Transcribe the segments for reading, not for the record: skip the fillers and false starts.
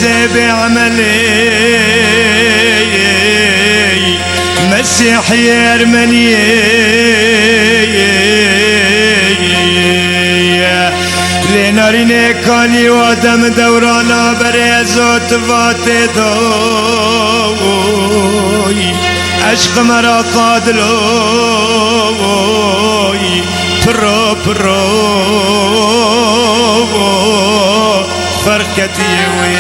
معجزة بعملي مسيحي أرمني لناريني كاني ودم دورانا بريزوت فاتي دوي عشق مرا قادلوي برو فرقتي وي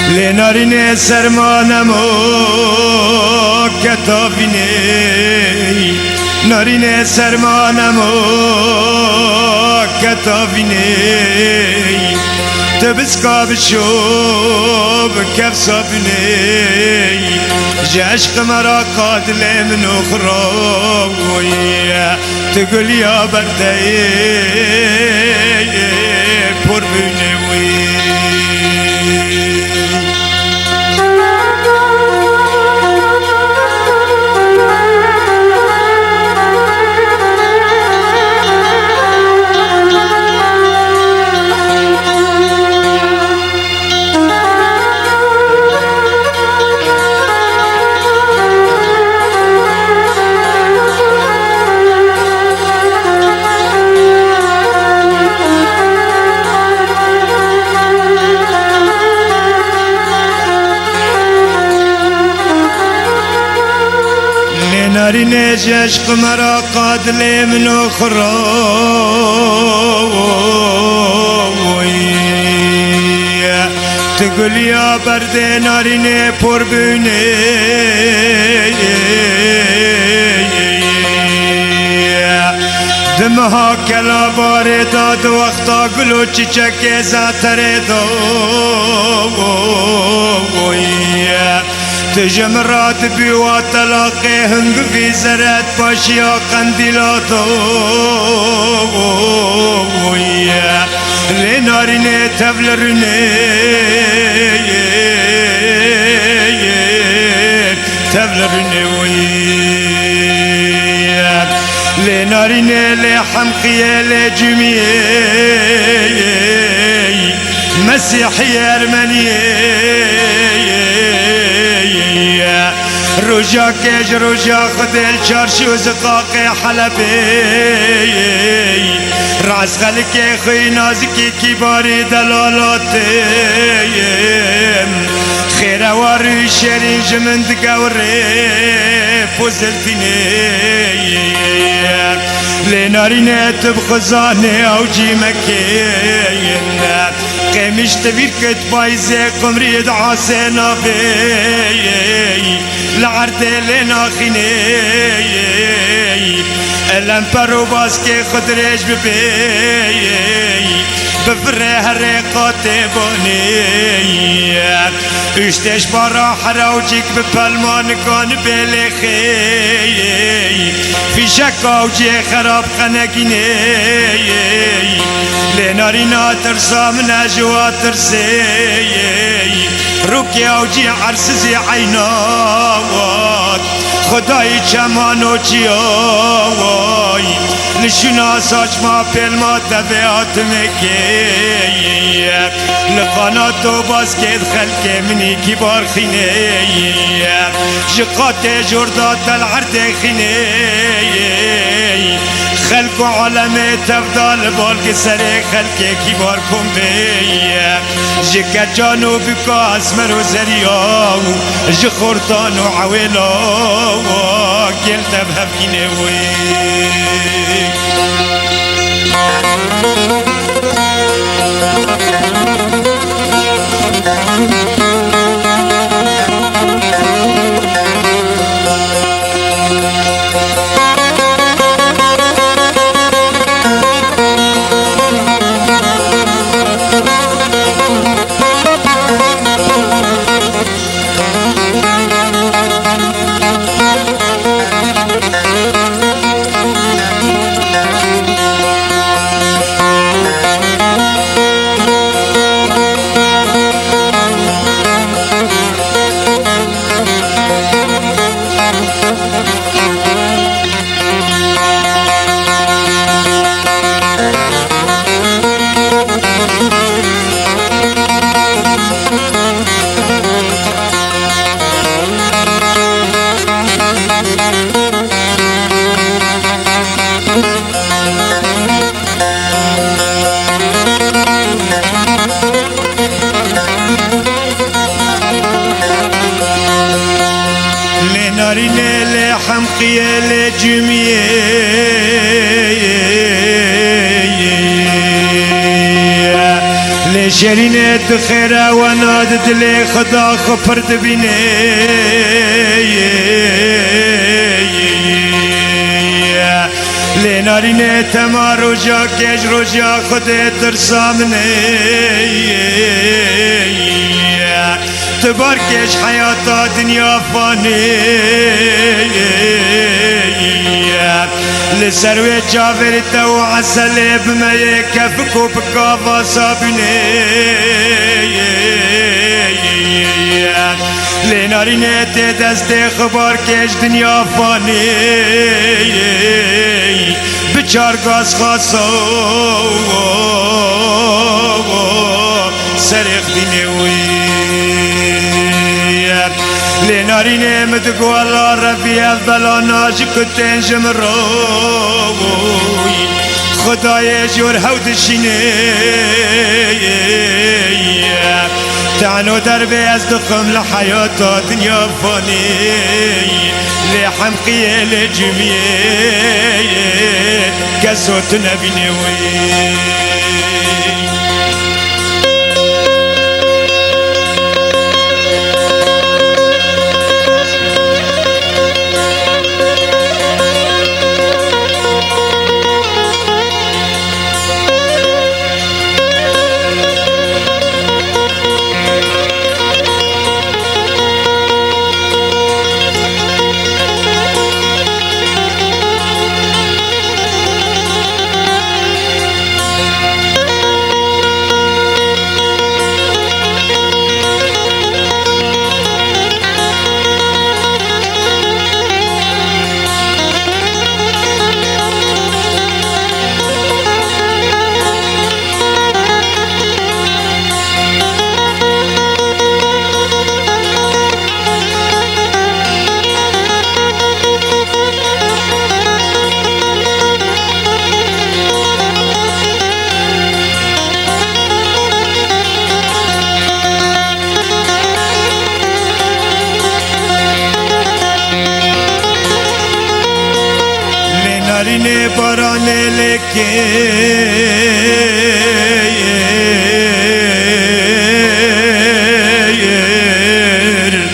لناريني سرمانمو كتابيني ناريني سرمانمو كتابيني تبسكا بشوب كيف صابني جاشق مرا قاتل من اخروي تقول يا بردي بربني وي ناريني جاشق مرا قادلي من اخروي تقول يا بردي ناريني بربوني دمها كلا باردا دو وقتا قلو چچك زاتر دوي تجمرات بيوا تلاقي هنگ في زرات باشيا قنديلاتوي لناريني تبلرني وي لناريني لحمقية لجميع مسيحي أرمنية رجا كيج رجا خدل چارشو زقاقي حلبي راس خلقي خي نازكي كباري دلالاتي خير واري شري جمند قوري فوزلتني لناريني تبخزاني او جيمكين قيمش تبير كت بايزي قمري دعاسينا بي لعرد لنا خيني الامبرو باسكي خدريش ببي بفره ريقاتي بوني اشتش برا حراوجيك ببالمان كان بلخي في شكاوجي خراب خنقيني لنارينا ترسا من اجوا ترسي روكي اوجي عرسزي عيناوات خداي چمانو چياوي لشنا ساچ ما پل ما تبعات مكي لقناتو باسكت خلق مني كبار خيني جقات جردات العرد خيني خلق عالمي تفضل بالك سري خلق كبار كم بي جكا جانو بكا اسمر وزرياو جخورتان وعويلاو قلت بهفكيني وي خيال جميع لشرينة خيرا ونادت لي خدا خفرت بني لنارينة تما رجا كيش رجا خدي ترسامني تباركش حياة دنيا فاني لسروي جابر تو عسل بما يكفكو بكافا صابني لنارينة دست خبار كيش دنيا فاني بچار غاز خاصو سرخ دينوي لنارينة متقوى ربي أفضل ناجي كنتين جمروي خداي جور هود الشيني تعنو دربي أصدقهم لحياة دنيا فاني لحم خيال جميع كسوت نبيني نارينة باران لكي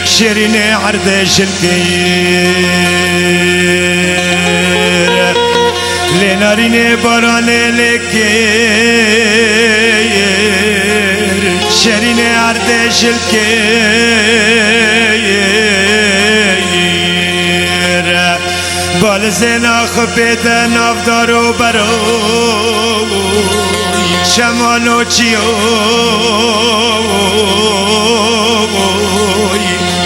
شيرينة عردش الكير لنارينة باران لكي شيرينة عردش الكير بالزنا خبيت نافدار وبروي شمالو تشيوي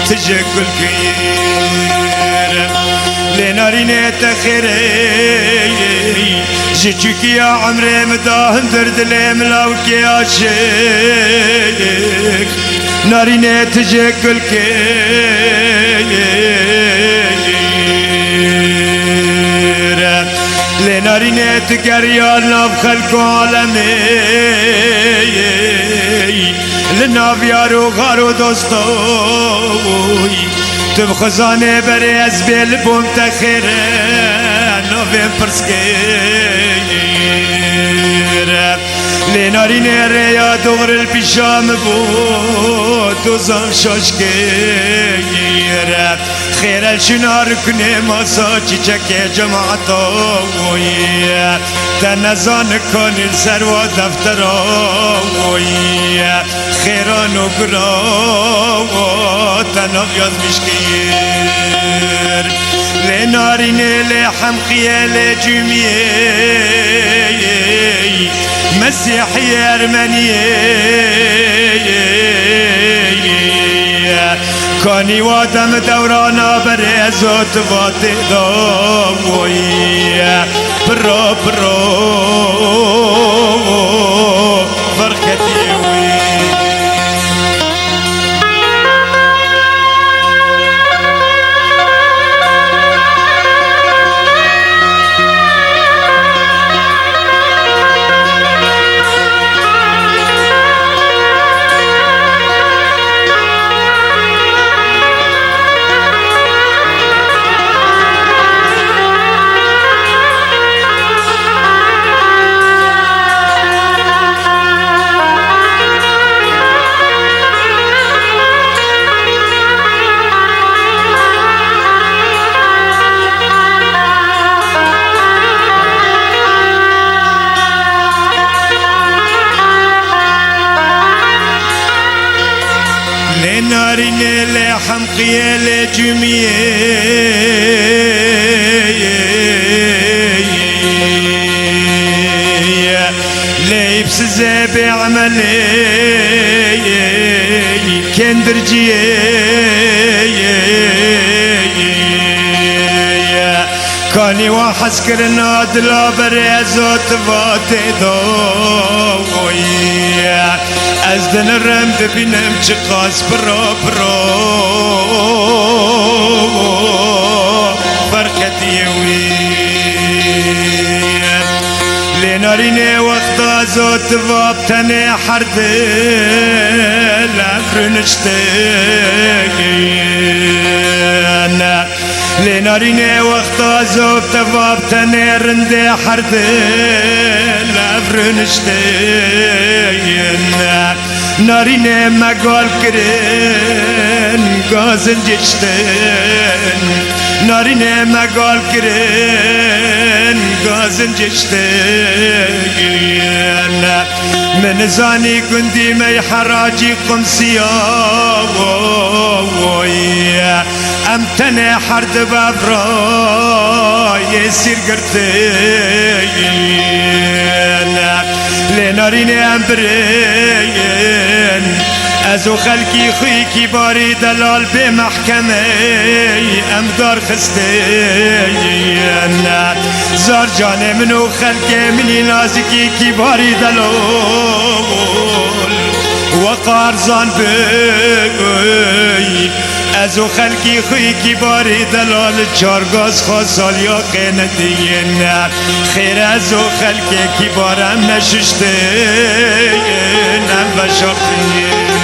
تجكل كير لنارينة تخيري جيتك يا عمري مداهن درد لي ملاوكي عاشق نارينة تجكل كير لنارينة تقريانا بخلق عالمي لنا بيارو غارو دوستوي تبخزاني بريز بالبوم تخيري نوفين برسكير لنارينة ريا دغر البيشام بود وزام شاشكير خير الشنار كني ماسا چيچكي جماعتوي تنزان كون السروا دفتروي خيران وقراو تنغيظ مشكير لنارينة لحم خيال جميع مسيحي أرمنية كاني وادم دورانا بريزوت فاتي دوي برو فرختي حمقية لجمية ليبس زابي عملي كندرجية كاني وحسكر نادلا بريزوت فاتي دوي ازدن الرمد بينم چقاس برو فرقتي لناريني وقتا زوت فابتني حرد لافرنشتين لناريني وقتا زوت فابتني رندي حرد لافرنشتين ناريني مقال كرين غازن جشتين ناريني مقال كرين غازن جشتين من زاني كندي مي حراجي قمسيا امتني حرد بابرا يسير قرتين لناريني امبرين ازو خلقي خيكي باري دلال بمحكمة امدار خستين زار جاني منو خلقي مني نازكي كباري دلال وقار زان بي ازو خلقي خيكي باري دلال چارگاز خاصال يا قينتين خير ازو خلقي كبارم نششتين ام بشاقين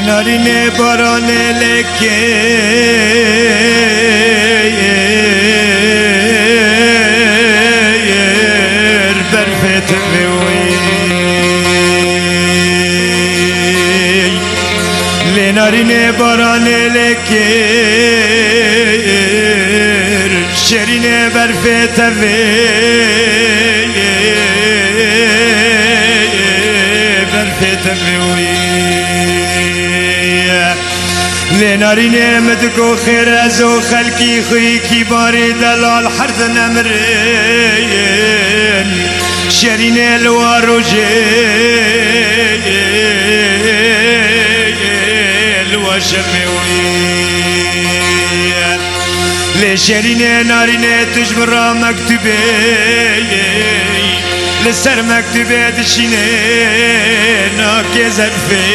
ناريني براني لكي برفت بوي لناريني براني لكي شريني برفت بوي برفت بوي لناريني مدكو خير ازو خلقي خيكي باري دلال حرد نمرين شريني الوارو جيل وشموي لشريني ناريني تجبرا مكتوبي لسر مكتوبي دشيني ناكي زرفي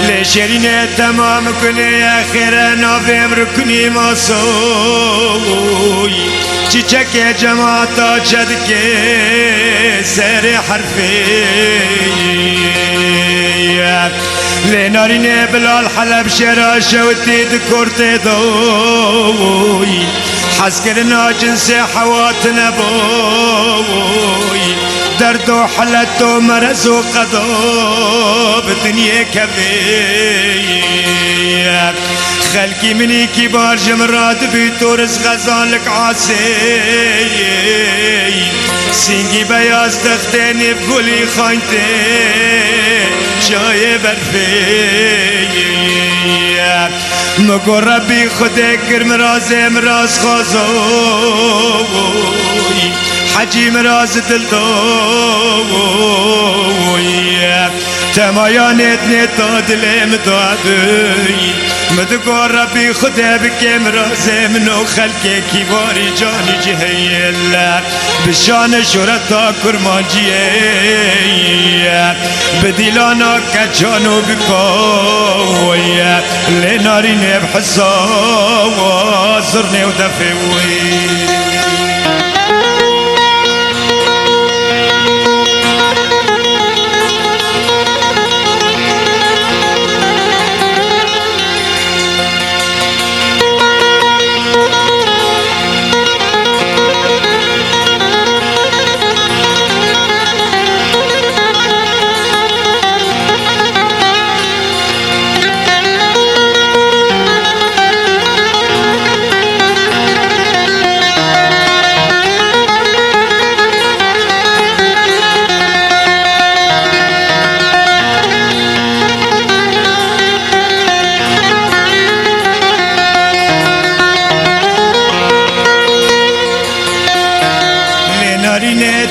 لشريني تمام كني يا خير نوفمبر كني ماسوي چيچك جماعتا چدك سر حرفي لناريني بلال حلب شرا شوتي دكورتي دوي حسكرنا جنسي حواتنا بوي دردو حلتو مرزو قضو بدنيا كبي خلقي مني كبار جمرات بيتورس غزالك عاسي سينجي بياز تختيني بقولي خاينتي شاي برفي مقو ربي خدك مراز مراز خازوي حجیم راز دل دوی تمایانت نتا دلم دادی مدگار ربی خدا بکم رازه منو خلقه کی باری جانی جهیل بشان شرطا کرمانجیه بدیلانا کجانو بکوی لناری نب حسا زرنی و دفوی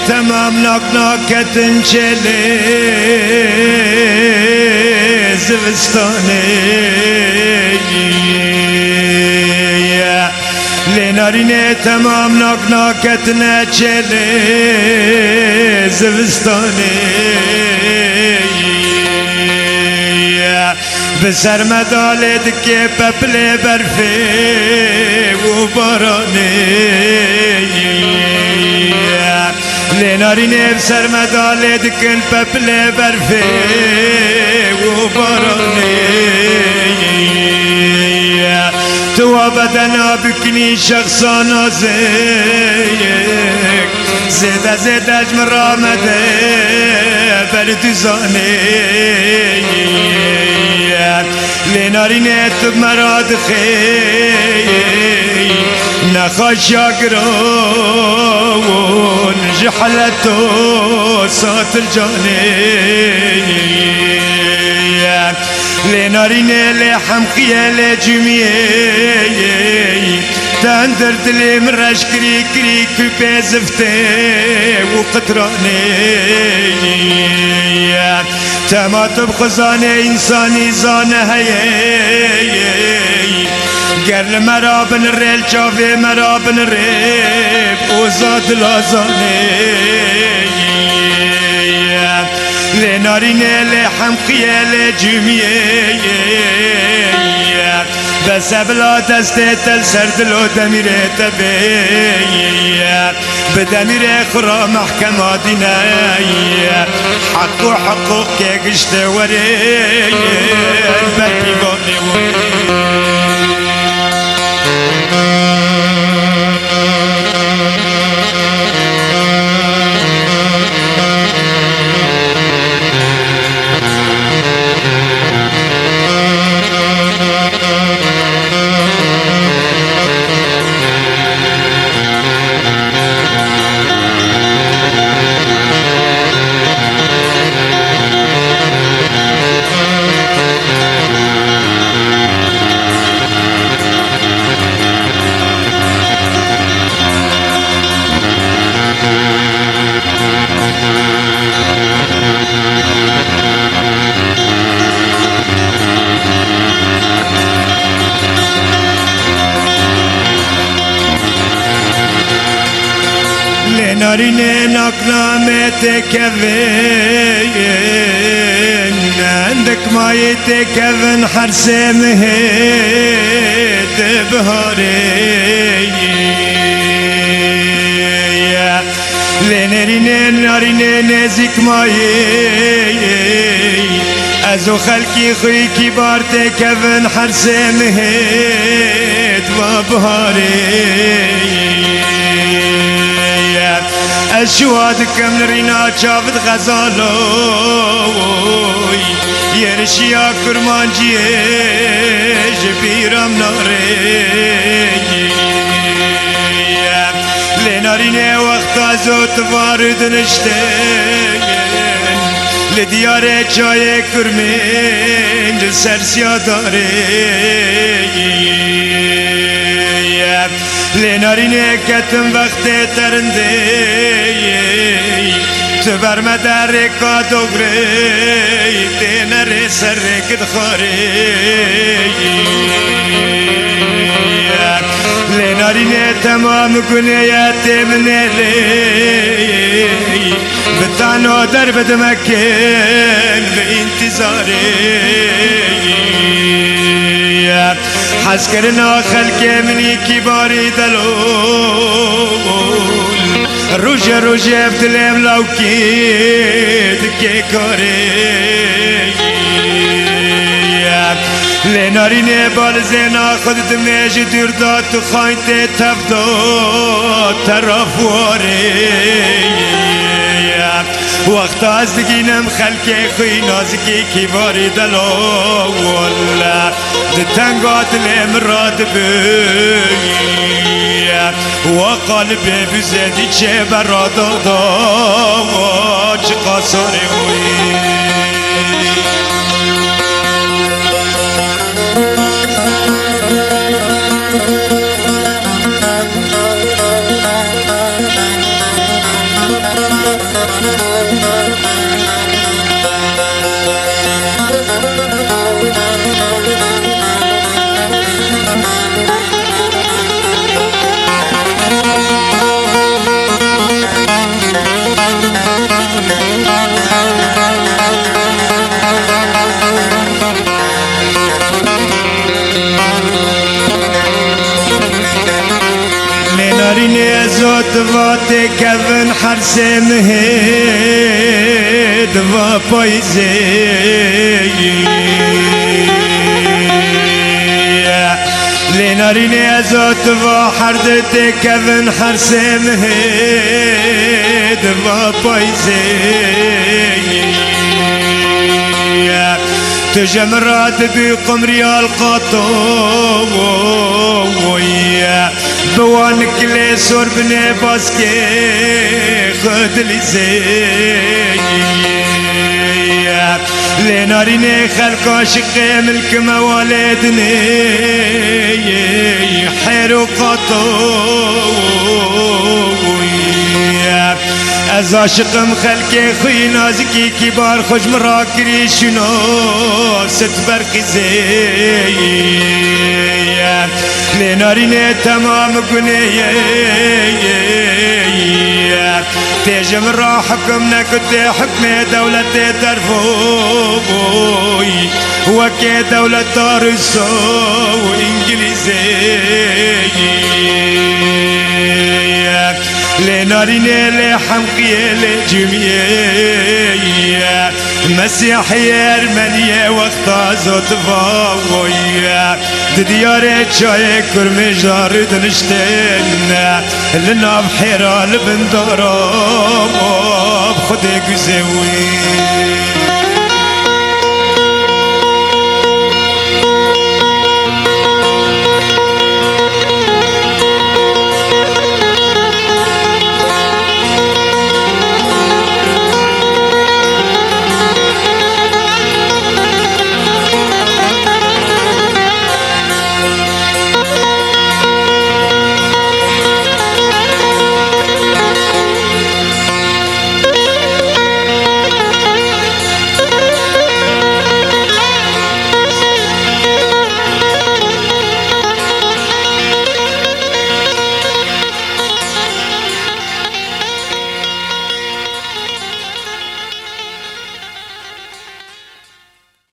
تمام ناک ناکتن چله زوستانه لنارینه تمام ناک ناکتن چله زوستانه بسر مدالد که پپل برفه و بارانه لنارینه بسر مدالد کن پپل برفه و بارانه تو بدنا بکنی شخصانا زیده زیده اجمر آمده بردوزانه لنارینه تو مراد خی نخاش یاگرون جحلتو سات الجاني لناريني لحم خيال جميع تندرت لي من رش كري كري كوبي زفتي وقطراني تما تبخزاني انساني زانه هي قرل مرابن الريل شافي مرابن الريب وزاد لازاني لناريني لحم خيال جميع بس بلا دستت السرد لو دميري تبي بدميري خرا محكمة ديناي حق وحقوق كيقشت وري البكي بوني ناريني نقنا متكفين عندك ما يتكفن حرس مهيت بهاري لناريني ناريني نزيك ما ازو خلقي خويكي بار تكفن حرس مهيت وبهاري الشواد كم رينا شافت غزالوي يرشيا كرمانجي جبيرم ناري لناريني وقت ازوت وارد نشتين لديار جاي كرمين سرسيا داري لنارینه کتم وقت ترنده تبر مدر کا دوغره تنر سر کد خاره لنارینه تمام کنیت من لی بتانو در بدمکن به انتظاره حس کرنا خلق منی کی باری دلول روش روش افتلم لوکید که کاره لنارینه بال زینا خود دمیج دور داد تو خواهید تفداد طرف واره وقت از دگینم خلق خوی نازکی کی باری دلول تنگات الامراد بی و قلبی بزدی چه برادا دا چه قصاری ہوئی نارینه زود وات کون حرس مهد و پایزه لنارینه زود و حرد کون حرس مهد و پایزه تجمرات بقمري القطوية بوانك لي سور بني باسكي خد لي زي لناريني خلق عاشق ملك موالدني حيرو قطوية از عاشقم خلق خوی نازکی کبار خوش مراکری شنو ست برقزی لنارینه تمام گنیه تیجم را حکم نکت حکم دولت طرفوی وکی دولت روسو و انگلیزی لنارينه لحمقية لجمية مسيحية أرمنية وقتا زود فاوية ديارة شاي كرمجار دنشتن لنا بحيرة لبندارة بخدي قزوي